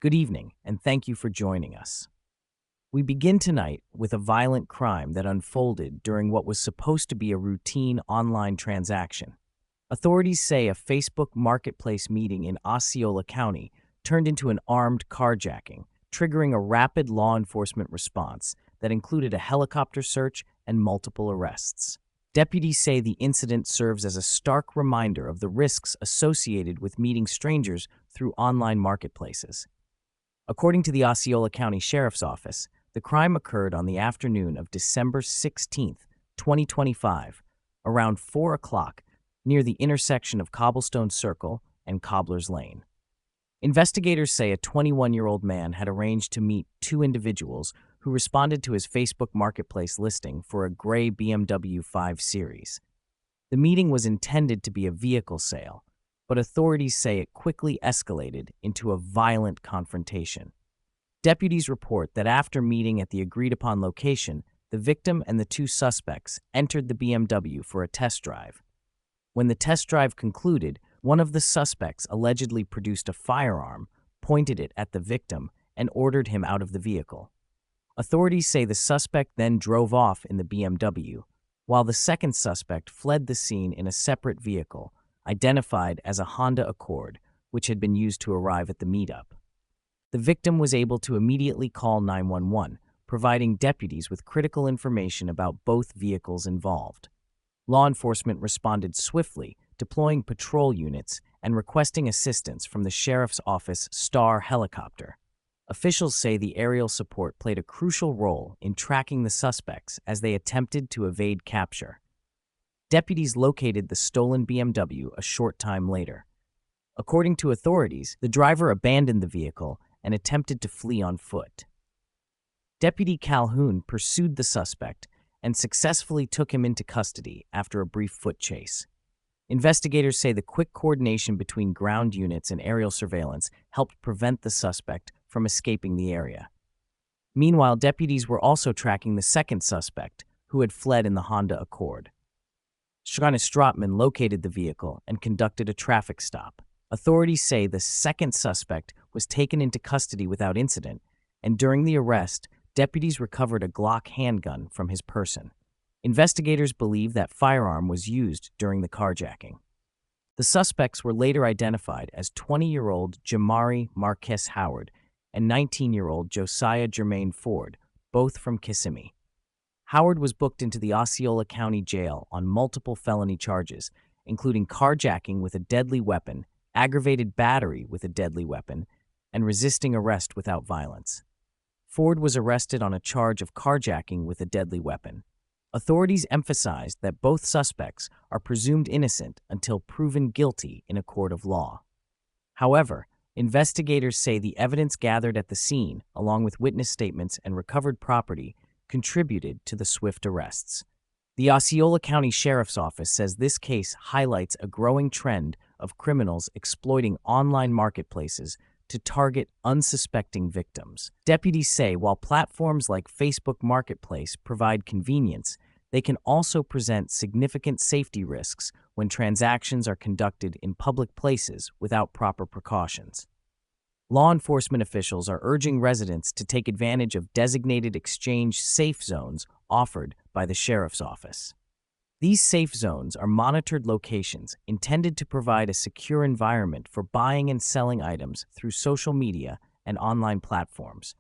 Good evening, and thank you for joining us. We begin tonight with a violent crime that unfolded during what was supposed to be a routine online transaction. Authorities say a Facebook marketplace meeting in Osceola County turned into an armed carjacking, triggering a rapid law enforcement response that included a helicopter search and multiple arrests. Deputies say the incident serves as a stark reminder of the risks associated with meeting strangers through online marketplaces. According to the Osceola County Sheriff's Office, the crime occurred on the afternoon of December 16, 2025, around 4 o'clock near the intersection of Cobblestone Circle and Cobbler's Lane. Investigators say a 21-year-old man had arranged to meet two individuals who responded to his Facebook Marketplace listing for a gray BMW 5 Series. The meeting was intended to be a vehicle sale, but authorities say it quickly escalated into a violent confrontation. Deputies report that after meeting at the agreed-upon location, the victim and the two suspects entered the BMW for a test drive. When the test drive concluded, one of the suspects allegedly produced a firearm, pointed it at the victim, and ordered him out of the vehicle. Authorities say the suspect then drove off in the BMW, while the second suspect fled the scene in a separate vehicle, identified as a Honda Accord, which had been used to arrive at the meetup. The victim was able to immediately call 911, providing deputies with critical information about both vehicles involved. Law enforcement responded swiftly, deploying patrol units and requesting assistance from the Sheriff's Office Star helicopter. Officials say the aerial support played a crucial role in tracking the suspects as they attempted to evade capture. Deputies located the stolen BMW a short time later. According to authorities, the driver abandoned the vehicle and attempted to flee on foot. Deputy Calhoun pursued the suspect and successfully took him into custody after a brief foot chase. Investigators say the quick coordination between ground units and aerial surveillance helped prevent the suspect from escaping the area. Meanwhile, deputies were also tracking the second suspect, who had fled in the Honda Accord. Ciara Stratman located the vehicle and conducted a traffic stop. Authorities say the second suspect was taken into custody without incident, and during the arrest, deputies recovered a Glock handgun from his person. Investigators believe that firearm was used during the carjacking. The suspects were later identified as 20-year-old Jamari Marquez Howard and 19-year-old Josiah Jermaine Ford, both from Kissimmee. Howard was booked into the Osceola County Jail on multiple felony charges, including carjacking with a deadly weapon, aggravated battery with a deadly weapon, and resisting arrest without violence. Ford was arrested on a charge of carjacking with a deadly weapon. Authorities emphasized that both suspects are presumed innocent until proven guilty in a court of law. However, investigators say the evidence gathered at the scene, along with witness statements and recovered property, contributed to the swift arrests. The Osceola County Sheriff's Office says this case highlights a growing trend of criminals exploiting online marketplaces to target unsuspecting victims. Deputies say while platforms like Facebook Marketplace provide convenience, they can also present significant safety risks when transactions are conducted in public places without proper precautions. Law enforcement officials are urging residents to take advantage of designated exchange safe zones offered by the Sheriff's Office. These safe zones are monitored locations intended to provide a secure environment for buying and selling items through social media and online platforms.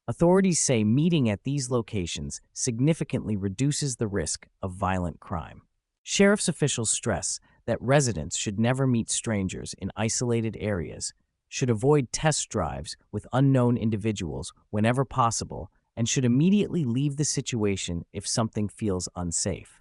Authorities say meeting at these locations significantly reduces the risk of violent crime. Sheriff's officials stress that residents should never meet strangers in isolated areas, should avoid test drives with unknown individuals whenever possible, and should immediately leave the situation if something feels unsafe.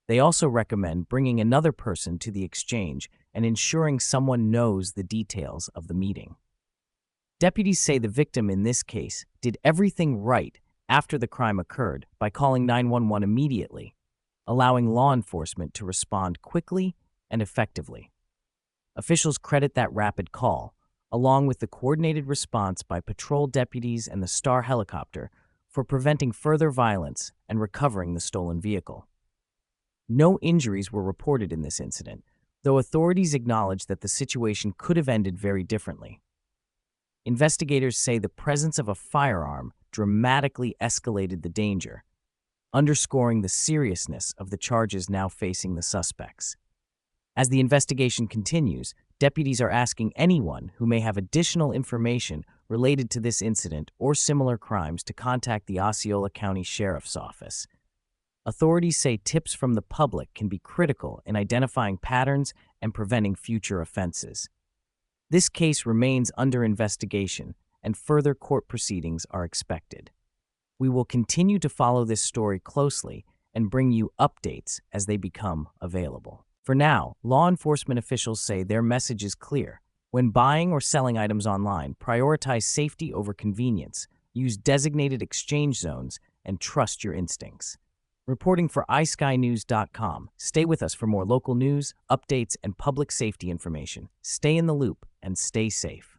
They also recommend bringing another person to the exchange and ensuring someone knows the details of the meeting. Deputies say the victim in this case did everything right after the crime occurred by calling 911 immediately, allowing law enforcement to respond quickly and effectively. Officials credit that rapid call, along with the coordinated response by patrol deputies and the Star helicopter, for preventing further violence and recovering the stolen vehicle. No injuries were reported in this incident, though authorities acknowledge that the situation could have ended very differently. Investigators say the presence of a firearm dramatically escalated the danger, underscoring the seriousness of the charges now facing the suspects. As the investigation continues, deputies are asking anyone who may have additional information related to this incident or similar crimes to contact the Osceola County Sheriff's Office. Authorities say tips from the public can be critical in identifying patterns and preventing future offenses. This case remains under investigation, and further court proceedings are expected. We will continue to follow this story closely and bring you updates as they become available. For now, law enforcement officials say their message is clear. When buying or selling items online, prioritize safety over convenience, use designated exchange zones, and trust your instincts. Reporting for iSkyNews.com, stay with us for more local news, updates, and public safety information. Stay in the loop and stay safe.